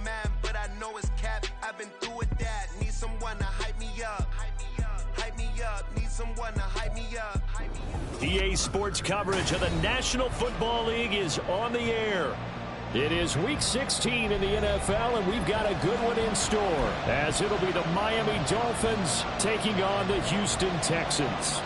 man, but I know it's cap. I've been through with that. Need someone to hype me up. Hype me up. Need someone to hype me up. EA Sports coverage of the National Football League is on the air. It is Week 16 in the NFL, and we've got a good one in store, as it'll be the Miami Dolphins taking on the Houston Texans.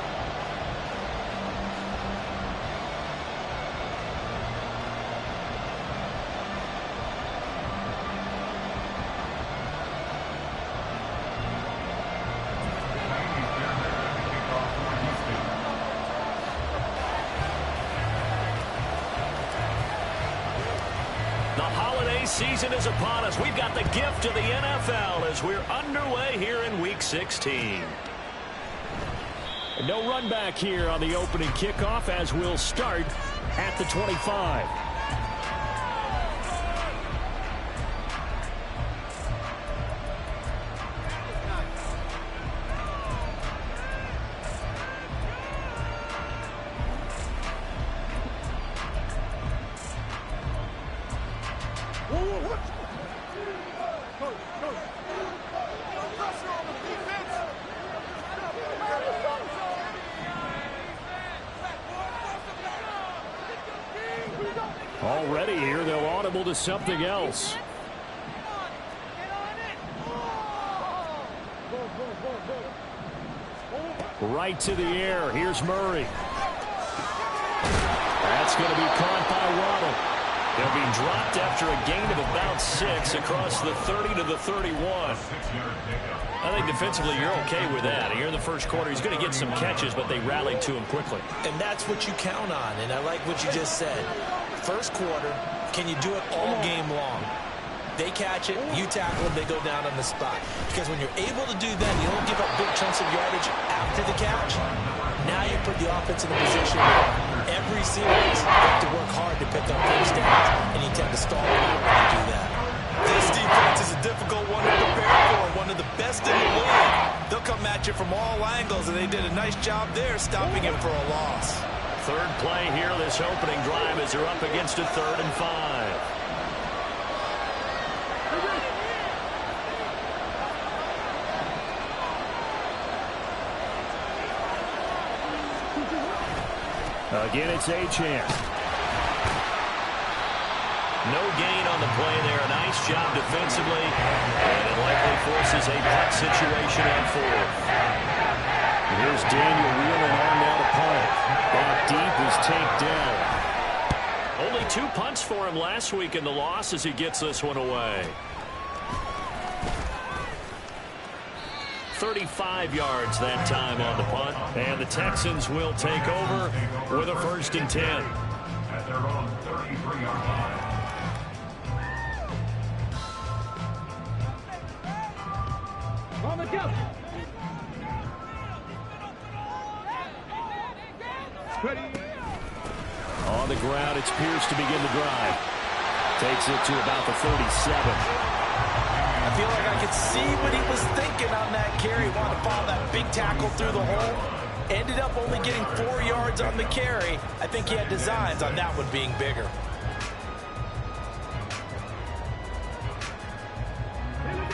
Season is upon us. We've got the gift of the NFL as we're underway here in Week 16. No run back here on the opening kickoff as we'll start at the 25. Already here, they'll audible to something else. Right to the air. Here's Murray. That's going to be caught by Waddle. They'll be dropped after a gain of about 6 across the 30 to the 31. I think defensively you're okay with that. Here in the first quarter, he's going to get some catches, but they rallied to him quickly. And that's what you count on, and I like what you just said. First quarter, can you do it all game long? They catch it, you tackle them, they go down on the spot. Because when you're able to do that, you don't give up big chunks of yardage after the catch. Now you put the offense in a position where every series you have to work hard to pick up first downs, and you tend to stall them out when you do that. This defense is a difficult one to prepare for, one of the best in the league. They'll come at you from all angles, and they did a nice job there stopping him for a loss. Third play here, this opening drive, as they're up against a 3rd and 5. Again, it's Achane. No gain on the play there. A nice job defensively. And it likely forces a punt situation on 4th. Here's Daniel Whelan on now to punt. Back deep is taken down. Only 2 punts for him last week in the loss as he gets this one away. 35 yards that time on the punt. And the Texans will take over with a 1st and 10. At their own 33-yard line. On the go. On the ground, it's Pierce to begin the drive. Takes it to about the 37. I feel like I could see what he was thinking on that carry. Wanted to follow that big tackle through the hole. Ended up only getting 4 yards on the carry. I think he had designs on that one being bigger.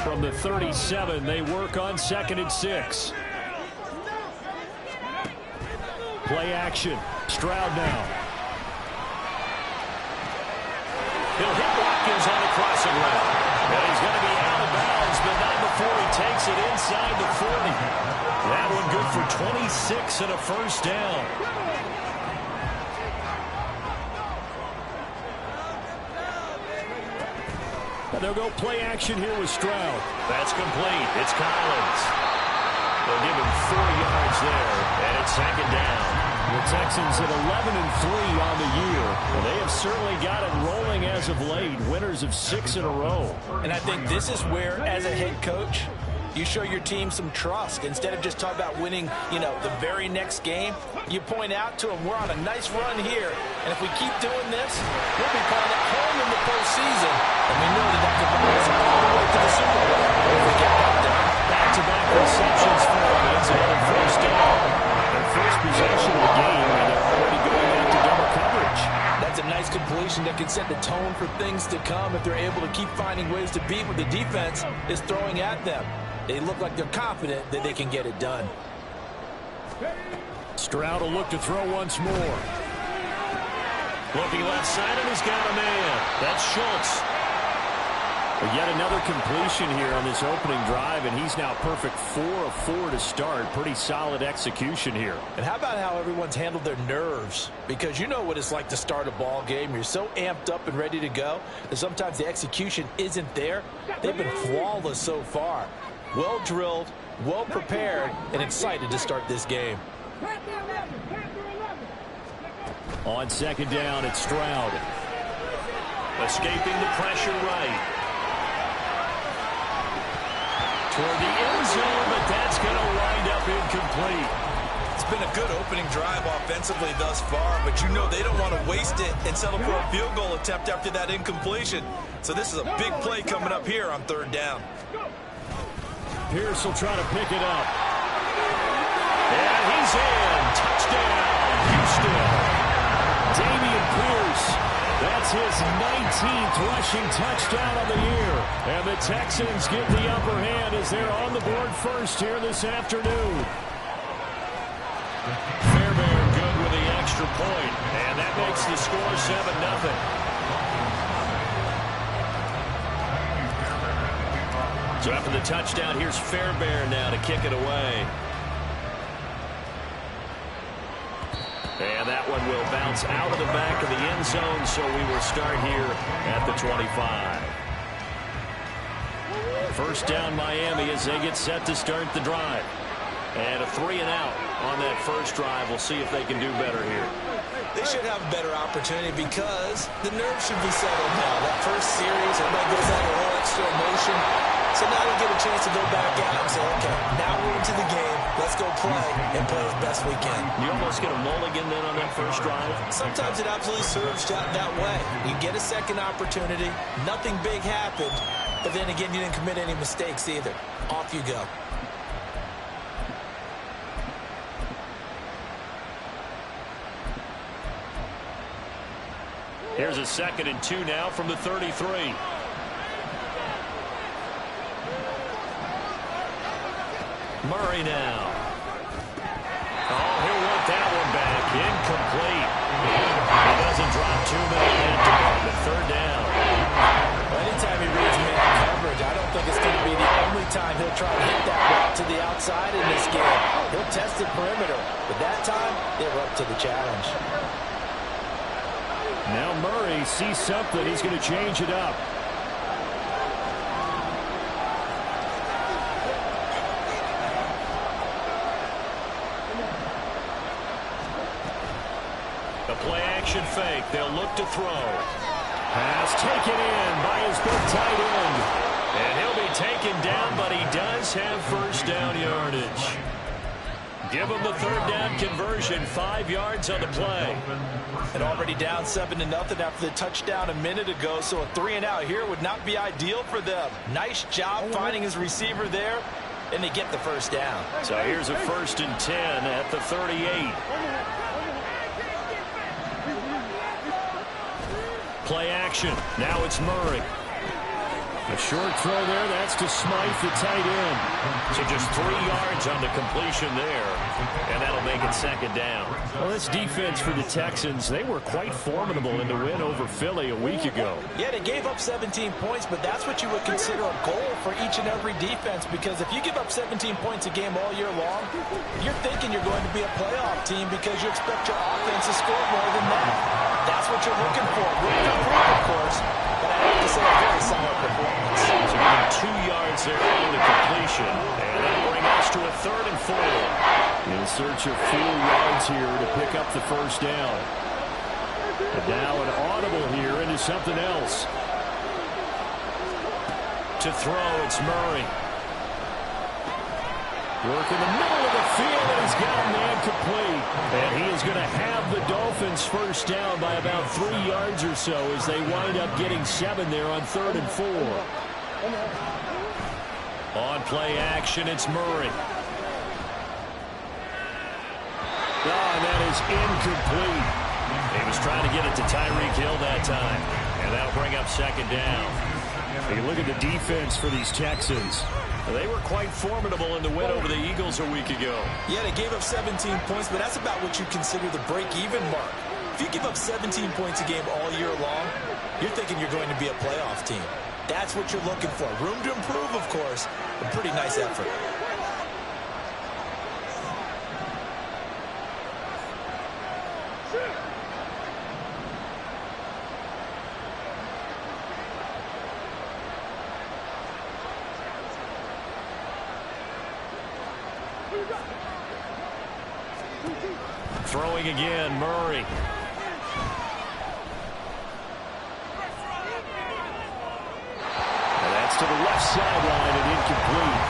From the 37, they work on 2nd and 6. Play action. Stroud now. He'll hit Watkins on the crossing route. And he's going to be out of bounds, but not before he takes it inside the 40. That one good for 26 and a 1st down. And they'll go play action here with Stroud. That's complete. It's Collins. They'll give him 4 yards there, and it's 2nd down. The Texans at 11-3 on the year. Well, they have certainly got it rolling as of late. Winners of 6 in a row. And I think this is where, as a head coach, you show your team some trust. Instead of just talking about winning, the very next game, you point out to them, we're on a nice run here. And if we keep doing this, we'll be playing at home in the postseason. And we know that could bring us all the way to the Super Bowl if we get that done. Back-to-back receptions for Woods on a 1st down. Their first possession of the game, and they're already going after double coverage. That's a nice close completion that can set the tone for things to come if they're able to keep finding ways to beat what the defense is throwing at them. They look like they're confident that they can get it done. Stroud will look to throw once more. Looking left side, and he's got a man. That's Schultz. But yet another completion here on this opening drive, and he's now perfect 4 of 4 to start. Pretty solid execution here. And how about how everyone's handled their nerves? Because you know what it's like to start a ball game. You're so amped up and ready to go that sometimes the execution isn't there. They've been flawless so far. Well drilled, well prepared, and excited to start this game. On second down, it's Stroud. Escaping the pressure right. Toward the end zone, but that's going to wind up incomplete. It's been a good opening drive offensively thus far, but you know they don't want to waste it and settle for a field goal attempt after that incompletion. So this is a big play coming up here on third down. Pierce will try to pick it up. And he's in. Touchdown, Houston. Dameon Pierce. That's his 19th rushing touchdown of the year. And the Texans get the upper hand as they're on the board first here this afternoon. Fairbairn good with the extra point. And that makes the score 7-0. So after the touchdown, here's Fairbairn now to kick it away. And that one will bounce out of the back of the end zone, so we will start here at the 25. First down Miami as they get set to start the drive. And a 3-and-out on that first drive. We'll see if they can do better here. They should have a better opportunity because the nerves should be settled now. That first series, everybody goes out a little extra emotion. So now they get a chance to go back out and say, okay, now we're into the game. Let's go play and play as best we can. You almost get a mulligan then on that first drive? Sometimes it absolutely serves that way. You get a second opportunity. Nothing big happened. But then again, you didn't commit any mistakes either. Off you go. Here's a 2nd and 2 now from the 33. Murray now. Oh, he'll want that one back. Incomplete. He doesn't drop too many in the third down. Well, anytime he reads man coverage, I don't think it's going to be the only time he'll try to hit that route to the outside in this game. He'll test the perimeter, but that time, they were up to the challenge. Now Murray sees something. He's going to change it up. The play-action fake. They'll look to throw. Pass taken in by his big tight end. And he'll be taken down, but he does have first down yardage. Give him the third down conversion. 5 yards on the play. And already down 7-0 after the touchdown a minute ago. So a 3-and-out here would not be ideal for them. Nice job finding his receiver there. And they get the first down. So here's a 1st and 10 at the 38. Play action. Now it's Murray. A short throw there. That's to Smythe, the tight end. So just 3 yards on the completion there. And that'll make it 2nd down. Well, this defense for the Texans, they were quite formidable in the win over Philly a week ago. Yeah, they gave up 17 points, but that's what you would consider a goal for each and every defense. Because if you give up 17 points a game all year long, you're thinking you're going to be a playoff team because you expect your offense to score more than that. That's what you're looking for. Room to improve, of course, but I have to say a very solid performance. So getting 2 yards there on the completion. And that'll bring us to a 3rd and 4. In search of 4 yards here to pick up the first down. And now an audible here into something else. To throw, it's Murray. Work in the middle of the field, and he's got a man complete. And he is going to have the Dolphins first down by about 3 yards or so as they wind up getting 7 there on 3rd and 4. On play action, it's Murray. Oh, and that is incomplete. He was trying to get it to Tyreek Hill that time. And that'll bring up second down. You look at the defense for these Texans. They were quite formidable in the win over the Eagles a week ago. Yeah, they gave up 17 points, but that's about what you consider the break-even mark. If you give up 17 points a game all year long, you're thinking you're going to be a playoff team. That's what you're looking for. Room to improve, of course, but pretty nice effort. Throwing again, Murray. And that's to the left sideline and incomplete.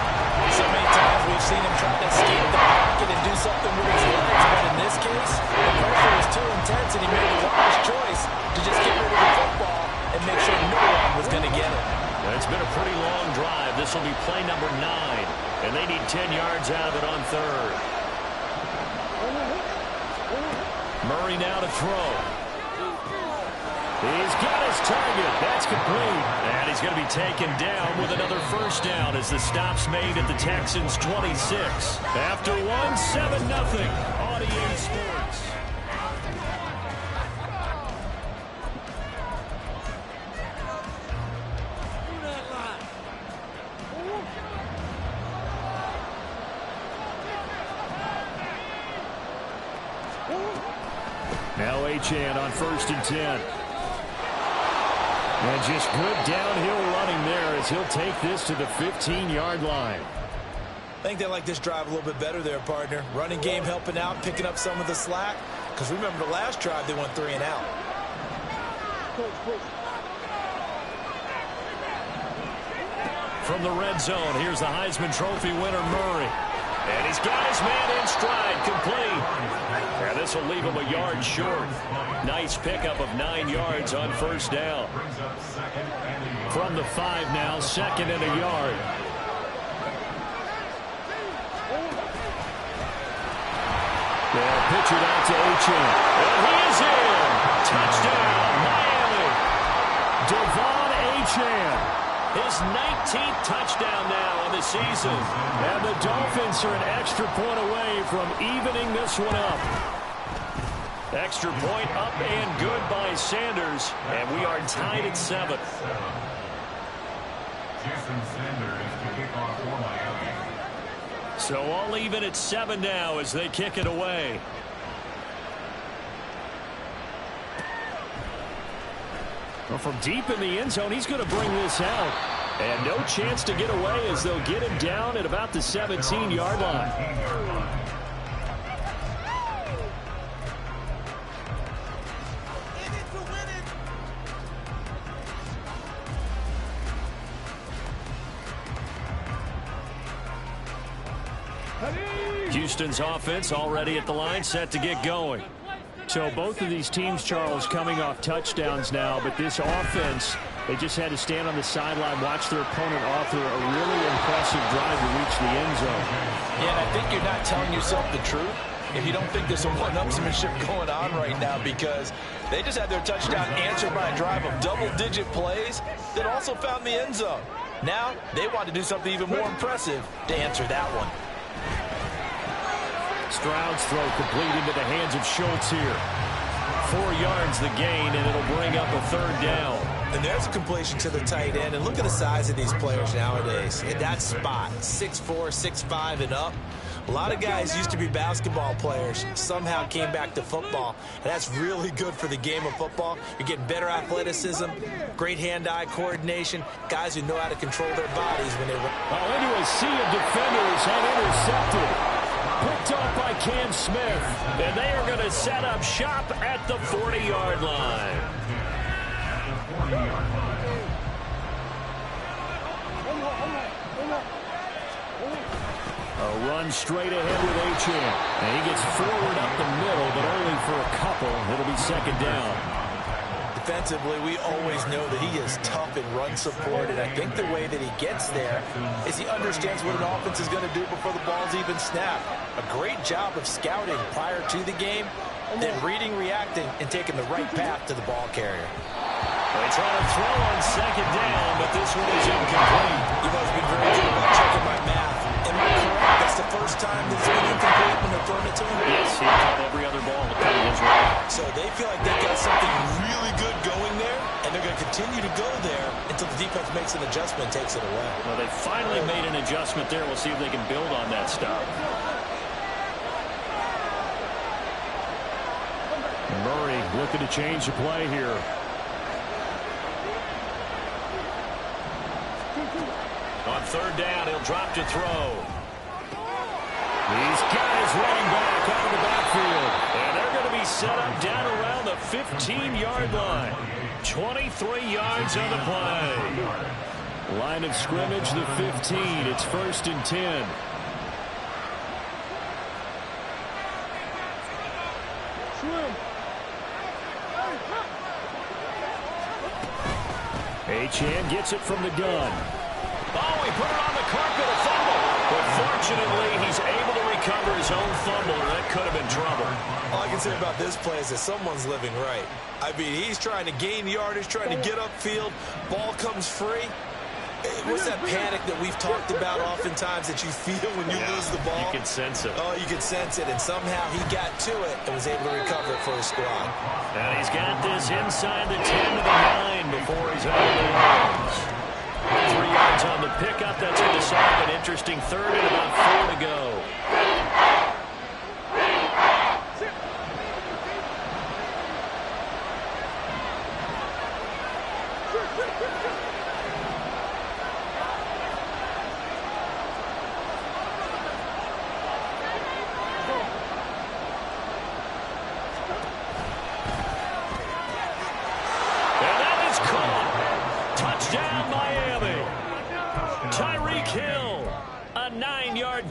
So many times we've seen him try to escape the pocket and do something with his legs, but in this case, the pressure was too intense and he made the wise choice to just get rid of the football and make sure no one was going to get it. Well, it's been a pretty long drive. This will be play number 9, and they need 10 yards out of it on third. Murray now to throw. He's got his target. That's complete. And he's going to be taken down with another first down as the stop's made at the Texans' 26. After one, 7-0 on EA Sports. Now Achane on 1st and 10. And just good downhill running there as he'll take this to the 15-yard line. I think they like this drive a little bit better there, partner. Running game helping out, picking up some of the slack. Because remember the last drive, they went 3 and out. From the red zone, here's the Heisman Trophy winner, Murray. And he's got his man in stride, complete. And this will leave him a yard short. Nice pickup of 9 yards on first down. From the 5 now, 2nd and a yard. They'll pitch it out to Achane. And he is in. Touchdown, Miami. Devon Achane. His 19th touchdown now on the season. And the Dolphins are an extra point away from evening this one up. Extra point up and good by Sanders. And we are tied at 7. Jason Sanders to kick off for Miami. So all even at 7 now as they kick it away. Well, from deep in the end zone, he's going to bring this out. And no chance to get away as they'll get him down at about the 17-yard line. Houston's offense already at the line, set to get going. So both of these teams, Charles, coming off touchdowns now, but this offense, they just had to stand on the sideline, watch their opponent author a really impressive drive to reach the end zone. Yeah, and I think you're not telling yourself the truth if you don't think there's some one-upsmanship going on right now, because they just had their touchdown answered by a drive of double-digit plays that also found the end zone. Now they want to do something even more impressive to answer that one. Stroud's throw complete into the hands of Schultz here. 4 yards the gain, and it'll bring up a third down. And there's a completion to the tight end. And look at the size of these players nowadays. In that spot, 6'4", 6'5", and up. A lot of guys used to be basketball players, somehow came back to football. And that's really good for the game of football. You're getting better athleticism, great hand-eye coordination, guys who know how to control their bodies when they run. Oh, into a sea of defenders and intercepted. Picked off by Cam Smith. And they are going to set up shop at the 40-yard line. A run straight ahead with Achane. And he gets forward up the middle, but only for a couple. It'll be second down. Defensively, we always know that he is tough in run support, and I think the way that he gets there is he understands what an offense is going to do before the ball's even snapped. A great job of scouting prior to the game, then reading, reacting, and taking the right path to the ball carrier. They try to throw on second down, but this one is incomplete. You've always been very good about checking my math. Am I correct? That's the first time that it's been incomplete when they're throwing it to him? Yes, he caught every other ball coming his way. So they feel like they've got something really good going there, and they're going to continue to go there until the defense makes an adjustment and takes it away. Well, they finally made an adjustment there. We'll see if they can build on that stop. Murray looking to change the play here. On third down, he'll drop to throw. These guys running back out of the backfield. And they're going to be set up down around the 15-yard line. 23 yards on the play. Line of scrimmage, the 15. It's 1st and 10. Achane gets it from the gun. Oh, he put it on the carpet, a fumble. But fortunately, he's able to recover his own fumble, or that could have been trouble. All I can say about this play is that someone's living right. I mean, he's trying to gain yardage, trying to get upfield. Ball comes free. What's that panic that we've talked about oftentimes that you feel when you lose the ball? You can sense it. Oh, you can sense it, and somehow he got to it and was able to recover it for his squad. And he's got this inside the 10 to the 9 before he's out of the lines. 3 yards on the pickup. That's going to set up an interesting third and about 4 to go.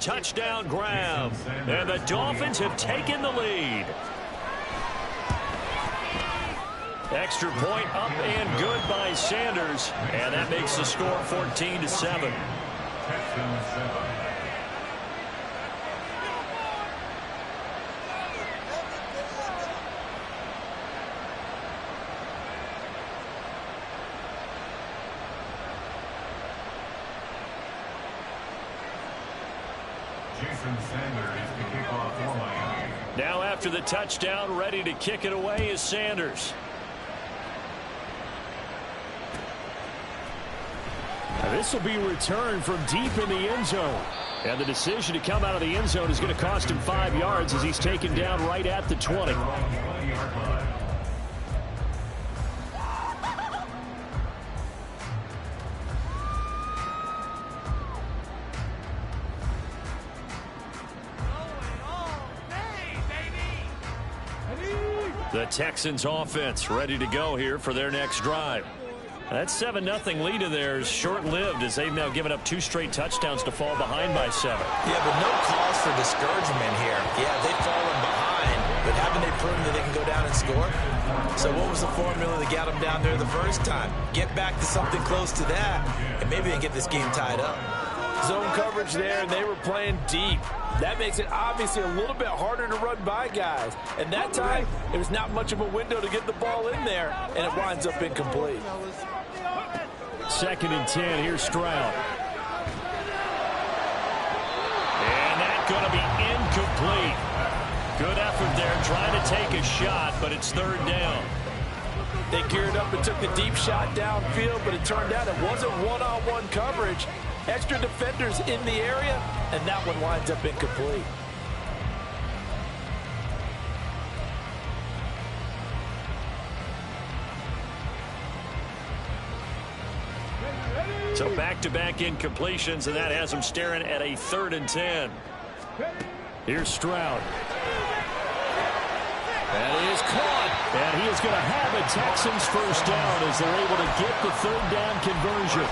Touchdown grab, and the Dolphins have taken the lead. Extra point up and good by Sanders, and that makes the score 14-7. Now after the touchdown, ready to kick it away is Sanders. Now this will be returned from deep in the end zone. And the decision to come out of the end zone is going to cost him 5 yards as he's taken down right at the 20. The Texans offense ready to go here for their next drive. That 7-0 lead of theirs short-lived as they've now given up 2 straight touchdowns to fall behind by 7. Yeah, but no cause for discouragement here. Yeah, they've fallen behind, but haven't they proven that they can go down and score? So what was the formula that got them down there the first time? Get back to something close to that, and maybe they get this game tied up. Zone coverage there, and they were playing deep. That makes it obviously a little bit harder to run by guys. And that time, there's not much of a window to get the ball in there, and it winds up incomplete. 2nd and 10. Here's Stroud. And that's going to be incomplete. Good effort there trying to take a shot, but it's 3rd down. They geared up and took the deep shot downfield, but it turned out it wasn't one-on-one coverage. Extra defenders in the area, and that one winds up incomplete. So back-to-back incompletions, and that has them staring at a 3rd and 10. Here's Stroud. That is caught. And he is going to have a Texans first down as they're able to get the 3rd down conversion.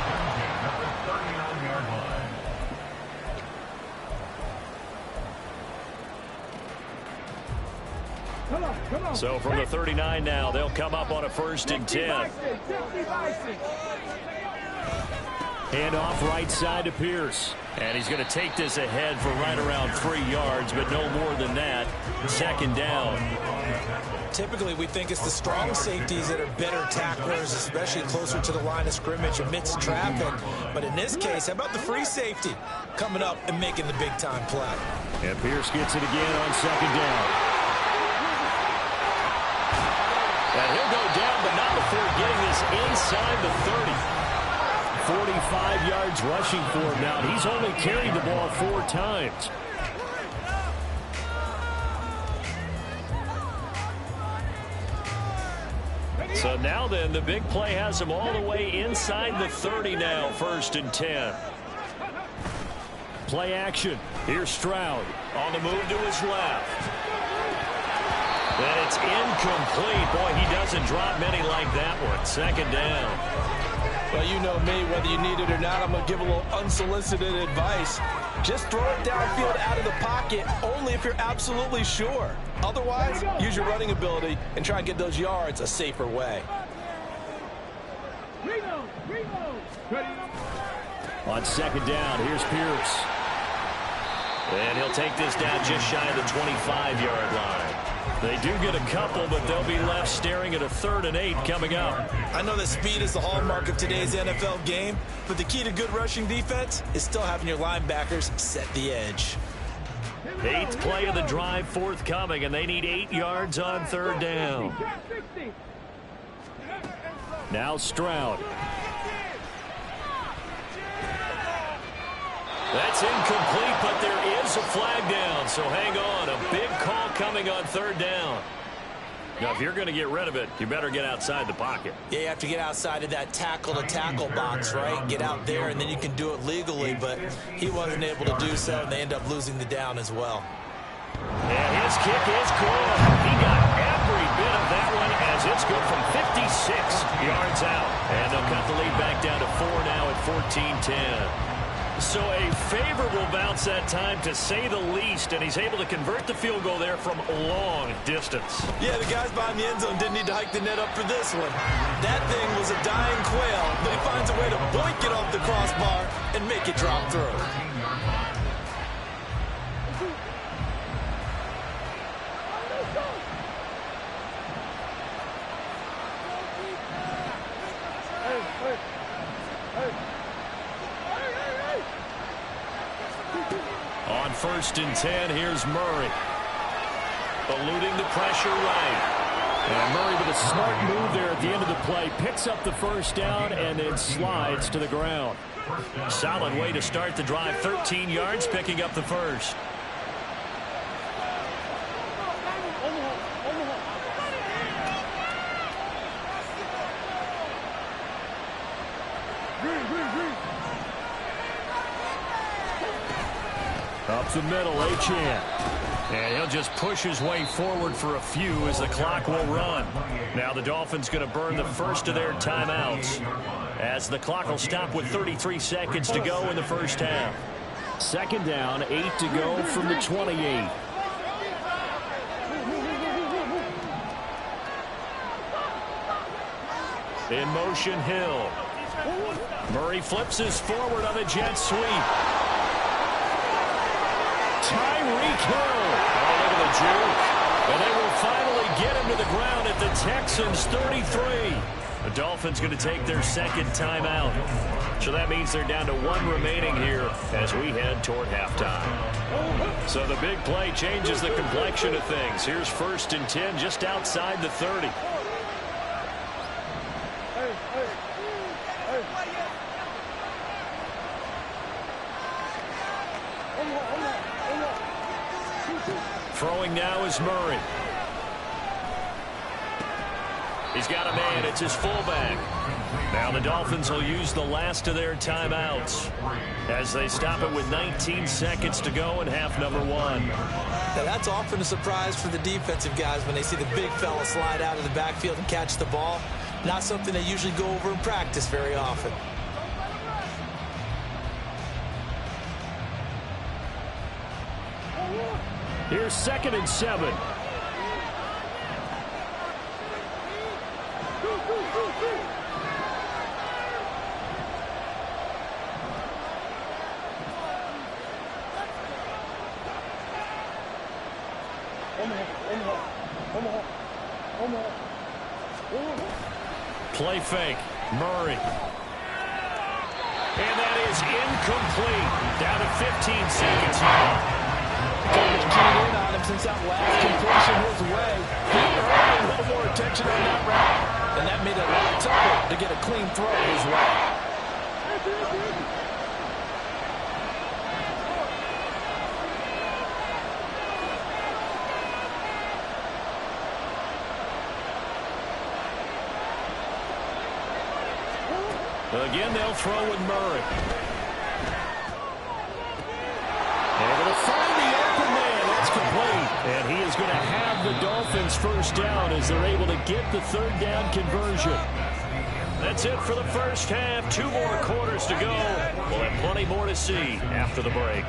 So from the 39 now, they'll come up on a 1st and 10. And off right side to Pierce. And he's going to take this ahead for right around 3 yards, but no more than that. Second down. Typically, we think it's the strong safeties that are better tacklers, especially closer to the line of scrimmage amidst traffic. But in this case, how about the free safety coming up and making the big-time play? And Pierce gets it again on second down. And he'll go down, but not before getting this inside the 30. 45 yards rushing for him now. He's only carried the ball 4 times. So now then, the big play has him all the way inside the 30 now, 1st and 10. Play action. Here's Stroud. On the move to his left. And it's incomplete. Boy, he doesn't drop many like that one. Second down. Well, you know me, whether you need it or not, I'm going to give a little unsolicited advice. Just throw it downfield out of the pocket, only if you're absolutely sure. Otherwise, use your running ability and try and get those yards a safer way. On second down, here's Pierce. And he'll take this down just shy of the 25-yard line. They do get a couple, but they'll be left staring at a 3rd and 8 coming up. I know that speed is the hallmark of today's NFL game, but the key to good rushing defense is still having your linebackers set the edge. 8th play of the drive forthcoming, and they need 8 yards on 3rd down. Now Stroud. That's incomplete, but there is a flag down, so hang on. A big call coming on 3rd down. Now, if you're going to get rid of it, you better get outside the pocket. Yeah, you have to get outside of that tackle-to-tackle box, right? Get out there, and then you can do it legally, but he wasn't able to do so, and they end up losing the down as well. And his kick is good. He got every bit of that one as it's good from 56 yards out. And they'll cut the lead back down to 4 now at 14-10. So a favorable bounce that time, to say the least, and he's able to convert the field goal there from long distance. Yeah, the guys behind the end zone didn't need to hike the net up for this one. That thing was a dying quail, but he finds a way to boink it off the crossbar and make it drop through. On 1st and 10, here's Murray. Eluding the pressure right. And Murray with a smart move there at the end of the play. Picks up the 1st down and then slides to the ground. Solid way to start the drive. 13 yards, picking up the 1st. Up the middle, Achane. And he'll just push his way forward for a few as the clock will run. Now the Dolphins going to burn the first of their timeouts as the clock will stop with 33 seconds to go in the first half. Second down, 8 to go from the 28. In motion, Hill. Murray flips his forward on a jet sweep. Tyreek Hill. Oh, look at the juke. And they will finally get him to the ground at the Texans' 33. The Dolphins going to take their second timeout. So that means they're down to 1 remaining here as we head toward halftime. So the big play changes the complexion of things. Here's 1st and 10 just outside the 30. Throwing now is Murray. He's got a man. It's his fullback. Now the Dolphins will use the last of their timeouts as they stop it with 19 seconds to go in half number 1. Now that's often a surprise for the defensive guys when they see the big fella slide out of the backfield and catch the ball. Not something they usually go over in practice very often. Here's 2nd and 7. Play fake. Murray. And that is incomplete. Down to 15 seconds now. Coach keyed in on him since that last completion his way. He earned a little more attention on that route, and that made it a lot tougher to get a clean throw his way. Again, they'll throw with Murray. They're going to find the open man. That's complete. And he is going to have the Dolphins first down as they're able to get the third down conversion. That's it for the first half. 2 more quarters to go. We'll have plenty more to see after the break.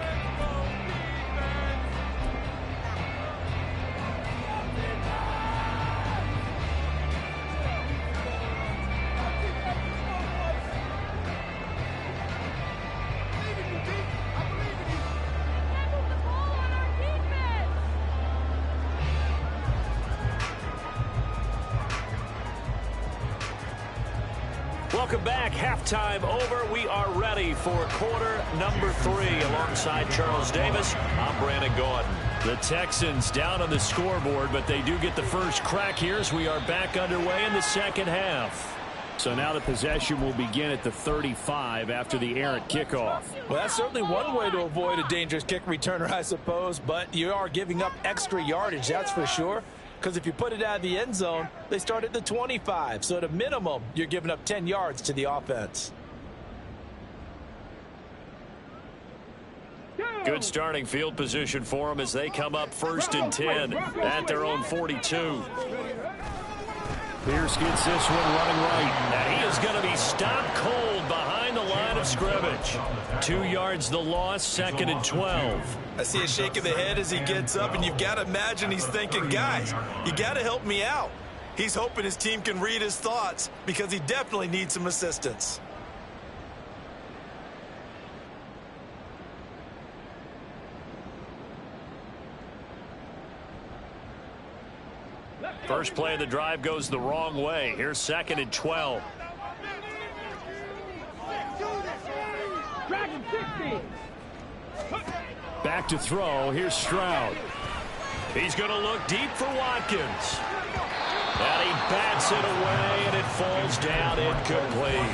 Welcome back. Halftime over. We are ready for quarter number 3. Alongside Charles Davis, I'm Brandon Gaudin. The Texans down on the scoreboard, but they do get the first crack here as we are back underway in the second half. So now the possession will begin at the 35 after the errant kickoff. Well, that's certainly one way to avoid a dangerous kick returner, I suppose, but you are giving up extra yardage, that's for sure. Because if you put it out of the end zone, they start at the 25. So at a minimum, you're giving up 10 yards to the offense. Good starting field position for them as they come up 1st and 10 at their own 42. Pierce gets this one running right. And he is going to be stopped cold behind the line of scrimmage. 2 yards the loss, 2nd and 12. I see a shake of the head as he gets up, and you've got to imagine he's thinking, guys, you got to help me out. He's hoping his team can read his thoughts because he definitely needs some assistance. First play of the drive goes the wrong way. Here's 2nd and 12. Back to throw. Here's Stroud. He's going to look deep for Watkins. And he bats it away, and it falls down incomplete.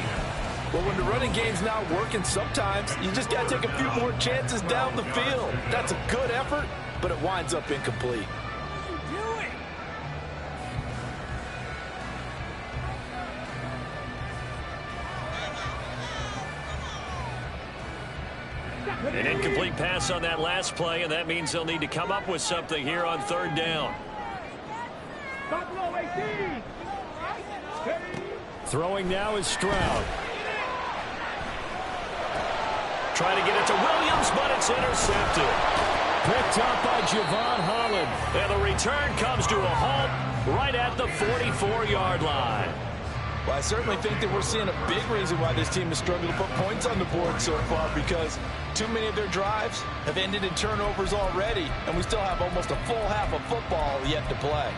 Well, when the running game's not working, sometimes you just got to take a few more chances down the field. That's a good effort, but it winds up incomplete. An incomplete pass on that last play, and that means they'll need to come up with something here on 3rd down. Throwing now is Stroud. Trying to get it to Williams, but it's intercepted. Picked up by Javon Holland. And the return comes to a halt right at the 44-yard line. Well, I certainly think that we're seeing a big reason why this team has struggled to put points on the board so far, because too many of their drives have ended in turnovers already, and we still have almost a full half of football yet to play.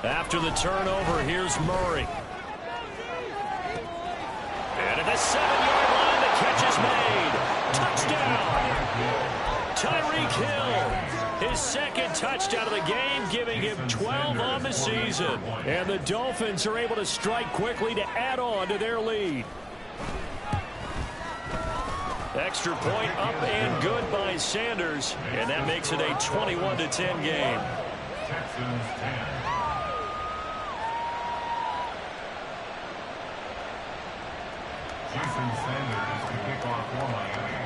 After the turnover, here's Murray. And at the 7-yard line, the catch is made. Touchdown! Tyreek Hill, his 2nd touchdown of the game, giving him 12 on the season. And the Dolphins are able to strike quickly to add on to their lead. Extra point up and good by Sanders, and that makes it a 21-10 game. Texans 10. Jason Sanders to kick off for Miami.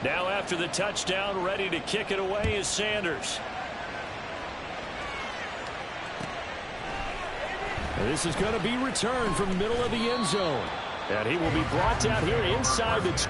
Now after the touchdown, ready to kick it away is Sanders. This is going to be returned from the middle of the end zone. And he will be brought down here inside the...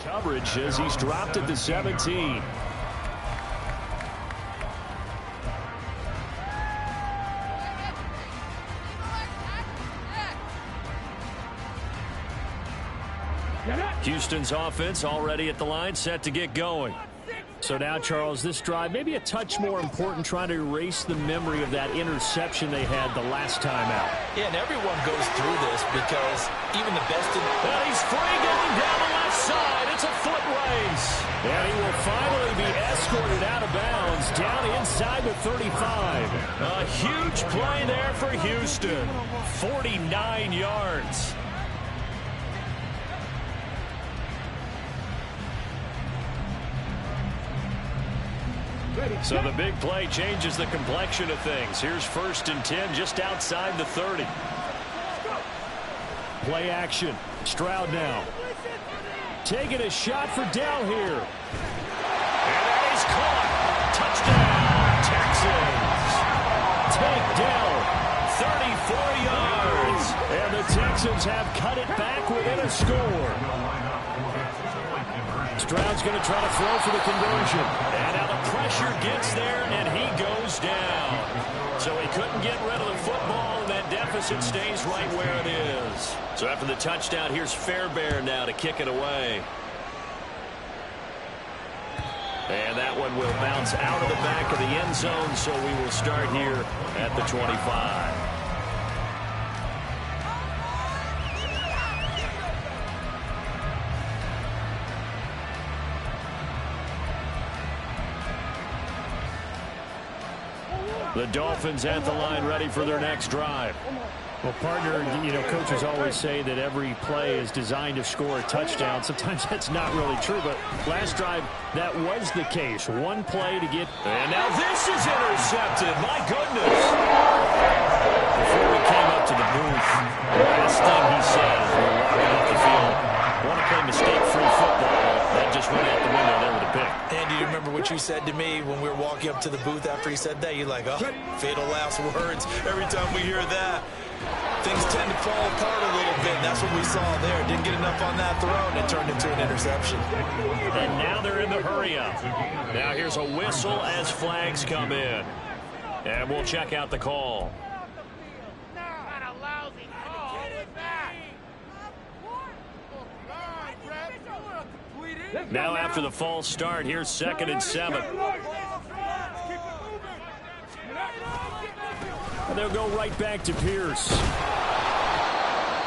Coverage as he's dropped at the 17. Houston's offense already at the line, set to get going. So now, Charles, this drive maybe a touch more important, trying to erase the memory of that interception they had the last time out. Yeah, and everyone goes through this because even the best... Well, he's free going down the left side. It's a foot race. And he will finally be escorted out of bounds down inside the 35. A huge play there for Houston. 49 yards. So the big play changes the complexion of things. Here's 1st and 10 just outside the 30. Play action. Stroud now. Taking a shot for Dell here. And that is caught. Touchdown, Texans. Take Dell. 34 yards. And the Texans have cut it back within a score. Stroud's going to try to throw for the conversion. And now the pressure gets there, and he goes down. So he couldn't get rid of the football, and that deficit stays right where it is. So after the touchdown, here's Fairbairn now to kick it away. And that one will bounce out of the back of the end zone, so we will start here at the 25. The Dolphins at the line, ready for their next drive. Well, partner, you know, coaches always say that every play is designed to score a touchdown. Sometimes that's not really true, but last drive, that was the case. One play to get... And now this is intercepted. My goodness. Before we came up to the booth, the last thing he said as we were walking off the field, I want to play mistake-free football. That just went out the window there with a pick. And do you remember what you said to me when we were walking up to the booth after he said that? You're like, oh, fatal last words. Every time we hear that, things tend to fall apart a little bit. That's what we saw there. Didn't get enough on that throw, and it turned into an interception. And now they're in the hurry-up. Now here's a whistle as flags come in. And we'll check out the call. Now after the false start, here's 2nd and 7. And they'll go right back to Pierce.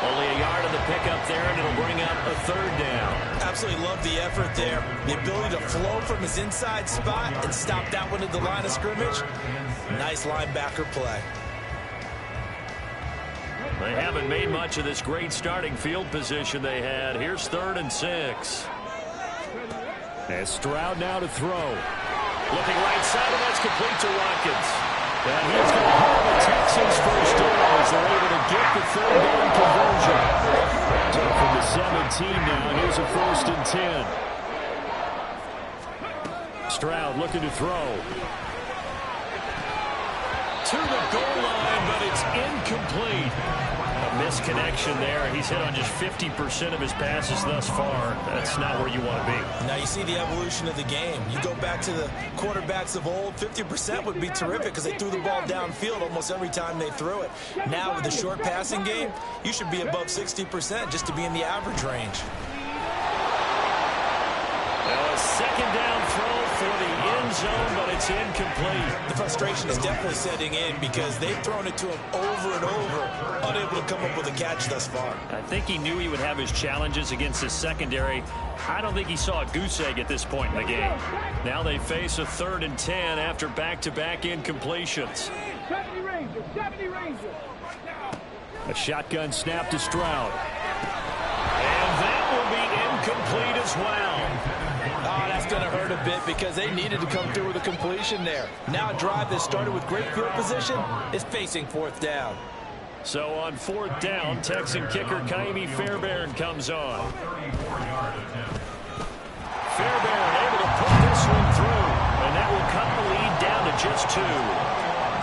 Only a yard on the pickup there, and it'll bring up a 3rd down. Absolutely love the effort there. The ability to flow from his inside spot and stop that one at the line of scrimmage. Nice linebacker play. They haven't made much of this great starting field position they had. Here's 3rd and 6. And Stroud now to throw. Looking right side, and that's complete to Watkins. And he's going to have the Texans first down as they're able to get the 3rd down conversion. So from the 17 now, here's a 1st and 10. Stroud looking to throw. To the goal line, but it's incomplete. A misconnection there. He's hit on just 50% of his passes thus far. That's not where you want to be. Now you see the evolution of the game. You go back to the quarterbacks of old, 50% would be terrific because they threw the ball downfield almost every time they threw it. Now with the short passing game, you should be above 60% just to be in the average range. Now a 2nd down throw for the end zone, but it's incomplete. The frustration is definitely setting in because they've thrown it to him over and over, unable to come up with a catch thus far. I think he knew he would have his challenges against his secondary. I don't think he saw a goose egg at this point in the game. Now they face a 3rd and 10 after back-to-back incompletions. 70 Rangers, 70 Rangers. A shotgun snap to Stroud. And that will be incomplete as well. Oh, that's going to hurt a bit because they needed to come through with a completion there. Now a drive that started with great field position is facing 4th down. So on 4th down, Texan kicker Ka'imi Fairbairn comes on. Fairbairn able to put this one through, and that will cut the lead down to just 2.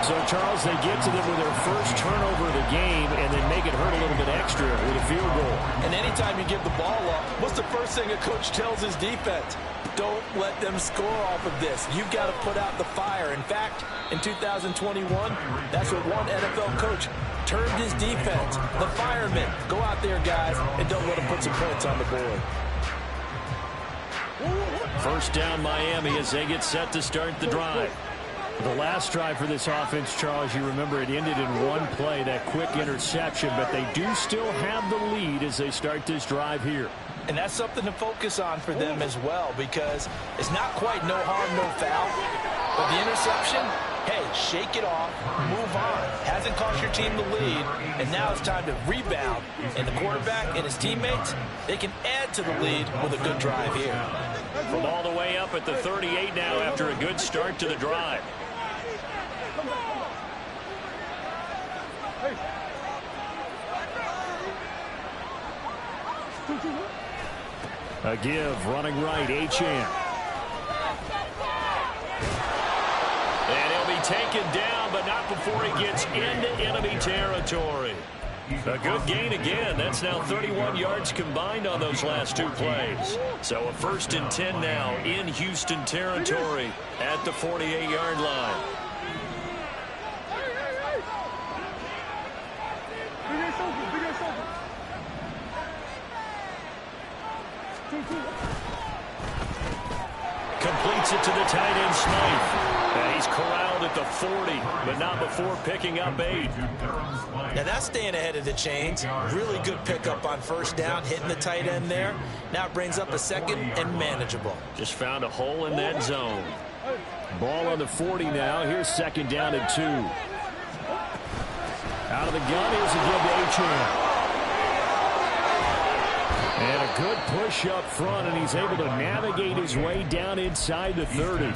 So, Charles, they get to them with their first turnover of the game and then make it hurt a little bit extra with a field goal. And anytime you give the ball up, what's the first thing a coach tells his defense? Don't let them score off of this. You've got to put out the fire. In fact, in 2021, that's what one NFL coach termed his defense. The firemen. Go out there, guys, and don't let them put some points on the board. First down, Miami, as they get set to start the drive. The last drive for this offense, Charles, you remember it ended in one play, that quick interception, but they do still have the lead as they start this drive here. And that's something to focus on for them as well, because it's not quite no harm, no foul. But the interception, hey, shake it off, move on. Hasn't cost your team the lead, and now it's time to rebound. And the quarterback and his teammates, they can add to the lead with a good drive here. From all the way up at the 38 now after a good start to the drive. A give, running right, Achane. And he'll be taken down, but not before he gets into enemy territory. A good gain again. That's now 31 yards combined on those last 2 plays. So a 1st and 10 now in Houston territory at the 48-yard line. Completes it to the tight end, Smythe. And he's corralled at the 40, but not before picking up 8. Now that's staying ahead of the chains. Really good pickup on 1st down, hitting the tight end there. Now it brings up a 2nd and manageable. Just found a hole in that zone. Ball on the 40 now. Here's 2nd down and 2. Out of the gun, here's a give to Achane. And a good push up front, and he's able to navigate his way down inside the 30.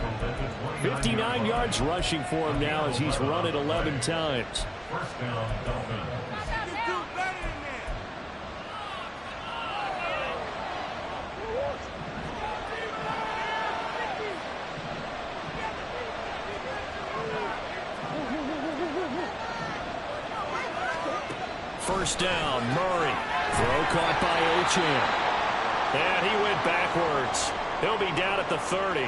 59 yards rushing for him now as he's run it 11 times. First down, Dolphins. First down, Murray. Throw caught by Achane. And he went backwards. He'll be down at the 30.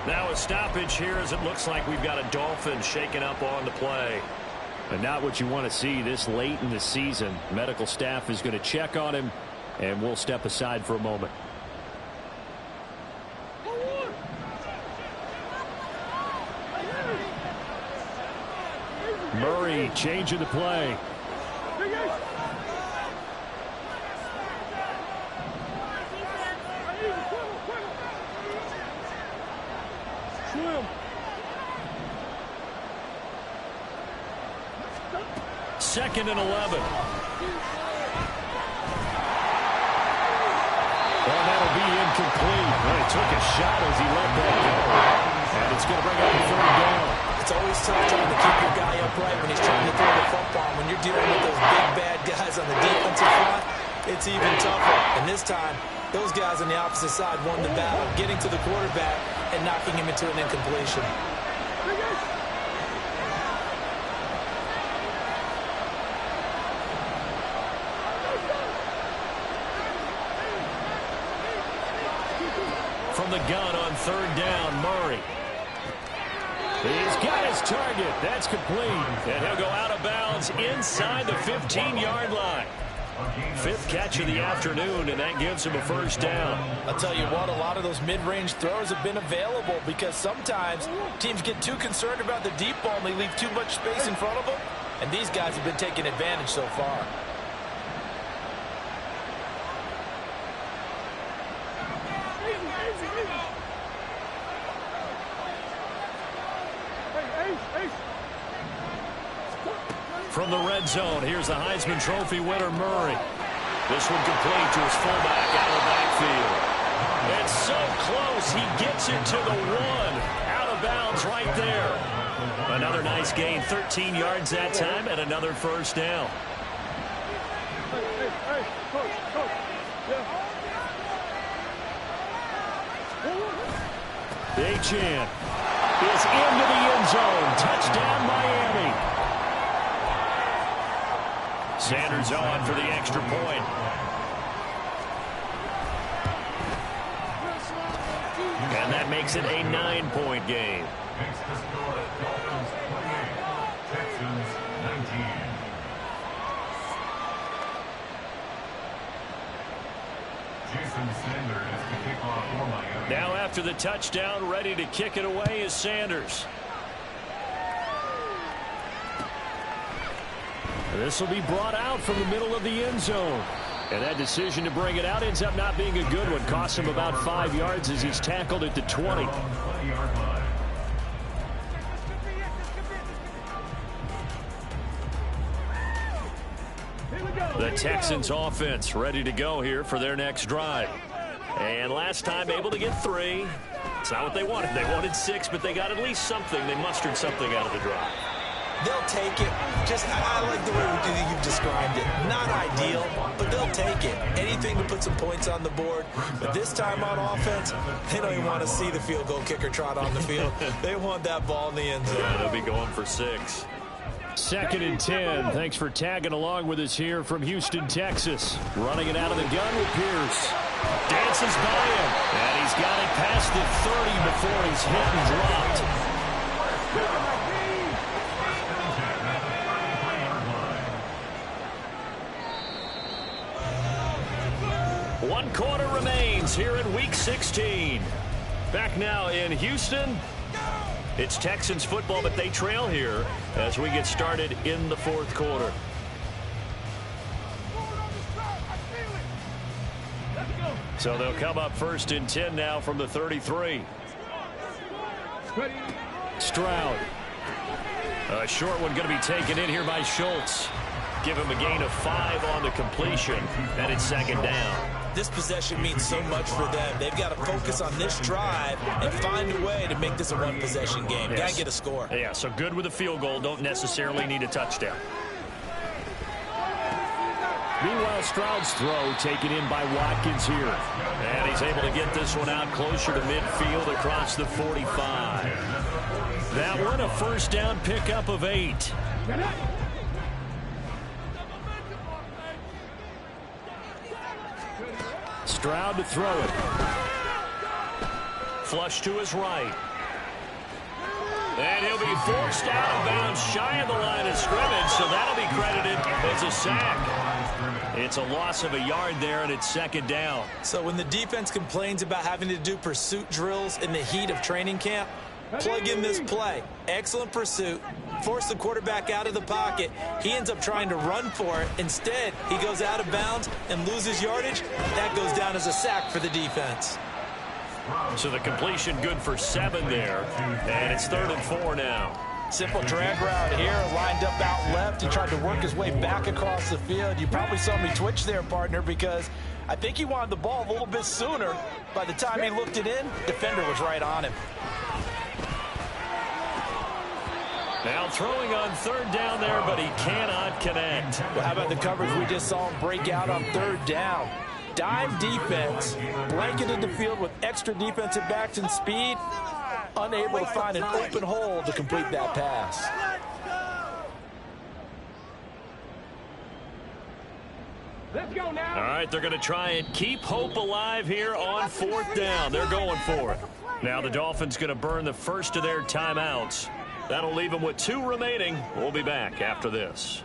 Now a stoppage here as it looks like we've got a Dolphin shaken up on the play. But not what you want to see this late in the season. Medical staff is going to check on him, and we'll step aside for a moment. Murray changing the play. Second and 11. Well, that'll be incomplete. Well, he took a shot as he let that go. And it's going to bring up a 3rd down. It's always tough trying to keep your guy upright when he's trying to throw the football. When you're dealing with those big, bad guys on the defensive front, it's even tougher. And this time, those guys on the opposite side won the battle, getting to the quarterback and knocking him into an incompletion. From the gun on 3rd down, Murray. He's got his target. That's complete. And he'll go out of bounds inside the 15-yard line. Fifth catch of the afternoon, and that gives him a first down. I'll tell you what, a lot of those mid-range throws have been available because sometimes teams get too concerned about the deep ball and they leave too much space in front of them, and these guys have been taking advantage so far. From the red zone, here's the Heisman Trophy winner, Murray. This one complete to his fullback out of the backfield. It's so close, he gets it to the one. Out of bounds right there. Another nice gain, 13 yards that time, and another first down. Achane is into the end zone. Touchdown, Miami. Sanders on for the extra point. And that makes it a 9-point game. Makes the score Dolphins 28, Texans 19. Jason Sanders to kick off for Miami. Now after the touchdown, ready to kick it away is Sanders. This will be brought out from the middle of the end zone. And that decision to bring it out ends up not being a good one. Costs him about 5 yards as he's tackled at the 20. The Texans offense ready to go here for their next drive. And last time able to get 3. It's not what they wanted. They wanted 6, but they got at least something. They mustered something out of the drive. They'll take it. I like the way you've described it. Not ideal, but they'll take it. Anything to put some points on the board. But this time on offense, they don't even want to see the field goal kicker trot on the field. They want that ball in the end zone. Yeah, they'll be going for 6. 2nd and 10. Thanks for tagging along with us here from Houston, Texas. Running it out of the gun with Pierce. Dances by him. And he's got it past the 30 before he's hit and dropped. One quarter remains here in Week 16. Back now in Houston. It's Texans football, but they trail here as we get started in the 4th quarter. So they'll come up 1st and 10 now from the 33. Stroud. A short one going to be taken in here by Schultz. Give him a gain of 5 on the completion, and it's 2nd down. This possession means so much for them. They've got to focus on this drive and find a way to make this a one-possession game. Yes. Got to get a score. Yeah, so good with a field goal. Don't necessarily need a touchdown. Meanwhile, Stroud's throw taken in by Watkins here. And he's able to get this one out closer to midfield across the 45. That one a first down pickup of 8. Stroud to throw it. Flush to his right. And he'll be forced out of bounds shy of the line of scrimmage, so that'll be credited as a sack. It's a loss of a yard there, and it's 2nd down. So when the defense complains about having to do pursuit drills in the heat of training camp, plug in this play. Excellent pursuit. Force the quarterback out of the pocket. He ends up trying to run for it. Instead, he goes out of bounds and loses yardage. That goes down as a sack for the defense. So the completion good for 7 there. And it's 3rd and 4 now. Simple drag route here, lined up out left. He tried to work his way back across the field. You probably saw me twitch there, partner, because I think he wanted the ball a little bit sooner. By the time he looked it in, defender was right on him. Now throwing on 3rd down there, but he cannot connect. Well, how about the coverage we just saw him break out on 3rd down? Dime defense, blanketed the field with extra defensive backs and speed, unable to find an open hole to complete that pass. Let's go now. All right, they're going to try and keep hope alive here on 4th down. They're going for it. Now the Dolphins going to burn the first of their timeouts. That'll leave them with 2 remaining. We'll be back after this.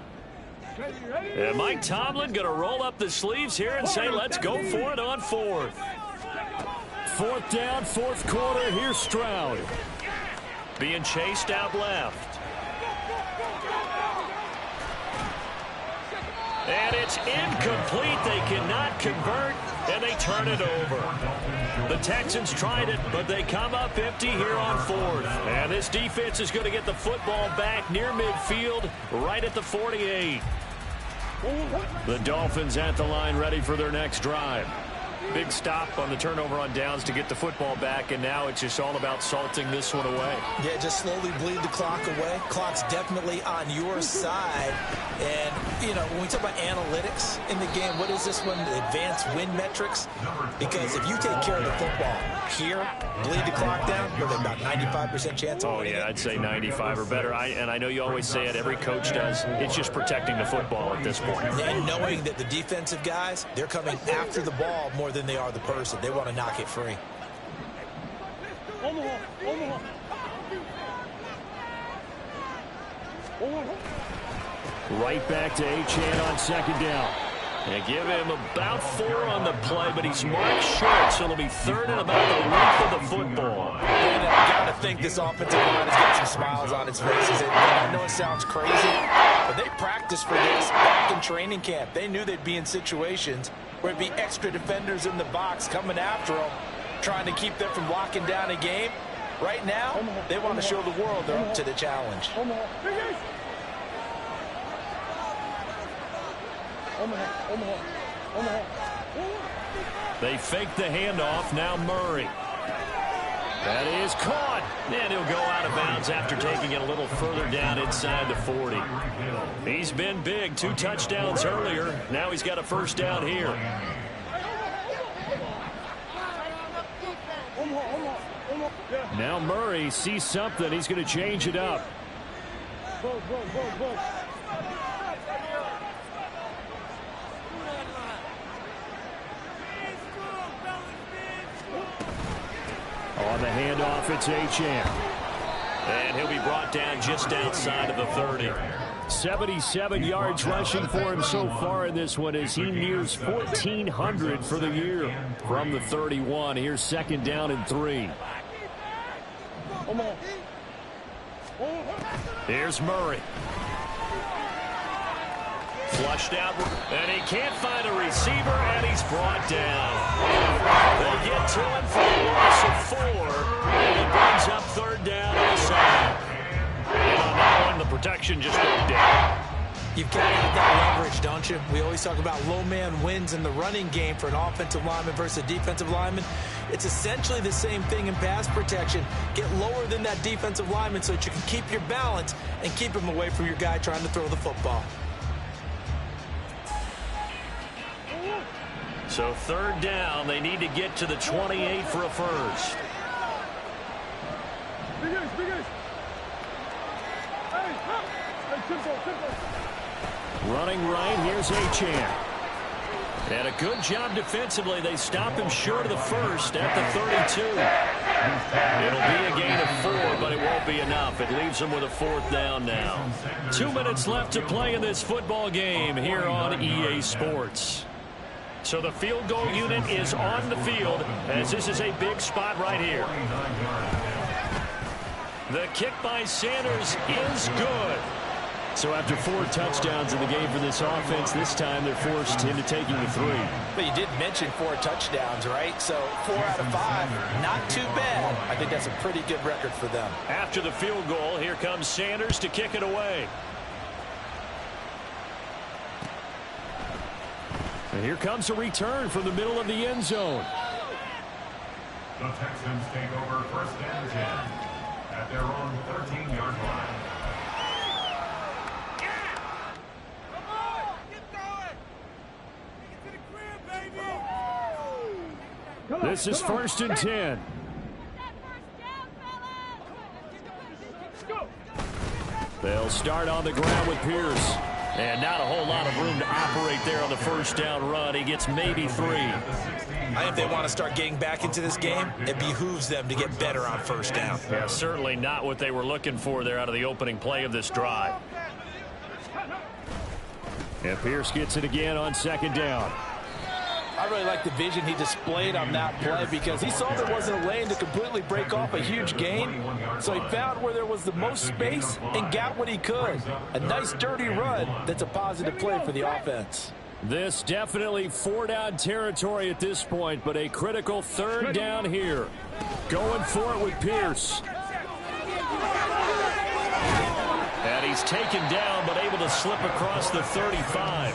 And Mike Tomlin going to roll up the sleeves here and say, let's go for it on fourth. Fourth down, fourth quarter. Here's Stroud. Being chased out left. And it's incomplete. They cannot convert, and they turn it over. The Texans tried it, but they come up empty here on fourth. And this defense is going to get the football back near midfield, right at the 48. The Dolphins at the line, ready for their next drive. Big stop on the turnover on downs to get the football back, and now it's just all about salting this one away. Yeah, just slowly bleed the clock away. Clock's definitely on your side. And, you know, when we talk about analytics in the game, what is this one? The advanced win metrics? Because if you take care of the football here, bleed the clock down, you're at about 95% chance of winning. Oh, yeah, I'd say 95 or better. And I know you always say it, every coach does. It's just protecting the football at this point. And knowing that the defensive guys, they're coming after the ball more than they are the person. They want to knock it free. Right back to Achane on second down. They give him about 4 on the play, but he's marked short, so it'll be third and about the length of the football. And I got to think this offensive line has got some smiles on its faces. And I know it sounds crazy, but they practiced for this back in training camp. They knew they'd be in situations where it'd be extra defenders in the box coming after them, trying to keep them from locking down a game. Right now, they want to show the world they're up to the challenge. They fake the handoff. Now Murray. That is caught. And he'll go out of bounds after taking it a little further down inside the 40. He's been big. 2 touchdowns earlier. Now he's got a first down here. Now Murray sees something. He's going to change it up. On the handoff, it's Achane. And he'll be brought down just outside of the 30. 77 yards rushing for him so far in this one as he nears 1,400 for the year. From the 31, here's second down and 3. Here's Murray. Flushed out, and he can't find a receiver, and he's brought down. They get to him for a loss of 4, and it brings up third down inside. And on that one, the protection just broke down. You've got to have that leverage, don't you? We always talk about low man wins in the running game for an offensive lineman versus a defensive lineman. It's essentially the same thing in pass protection. Get lower than that defensive lineman so that you can keep your balance and keep him away from your guy trying to throw the football. So third down, they need to get to the 28 for a first. Running right, here's Achane. And a good job defensively. They stop him short of the first at the 32. It'll be a gain of 4, but it won't be enough. It leaves them with a fourth down now. 2 minutes left to play in this football game here on EA Sports. So the field goal unit is on the field as this is a big spot right here. The kick by Sanders is good. So after 4 touchdowns in the game for this offense, this time they're forced into taking the 3. But you did mention 4 touchdowns, right? So 4 out of 5, not too bad. I think that's a pretty good record for them. After the field goal, here comes Sanders to kick it away. And here comes a return from the middle of the end zone. The Texans take over first and 10 at their own 13-yard line. This is first and 10. They'll start on the ground with Pierce. And not a whole lot of room to operate there on the first down run. He gets maybe 3. I think they want to start getting back into this game. It behooves them to get better on first down. Yeah, certainly not what they were looking for there out of the opening play of this drive. And Pierce gets it again on second down. I really like the vision he displayed on that play because he saw there wasn't a lane to completely break off a huge gain. So he found where there was the most space and got what he could. A nice dirty run that's a positive play for the offense. This definitely 4-down territory at this point, but a critical 3rd down here. Going for it with Pierce. And he's taken down but able to slip across the 35.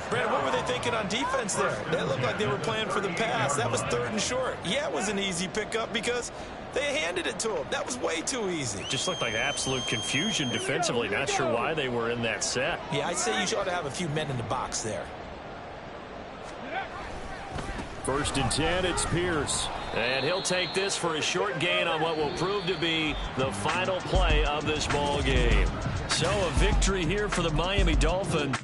Brad, what were they thinking on defense there? That looked like they were playing for the pass. That was 3rd and short. Yeah, it was an easy pickup because they handed it to him. That was way too easy. Just looked like absolute confusion defensively. Not sure why they were in that set. Yeah, I'd say you ought to have a few men in the box there. 1st and 10, it's Pierce. And he'll take this for a short gain on what will prove to be the final play of this ball game. So a victory here for the Miami Dolphins.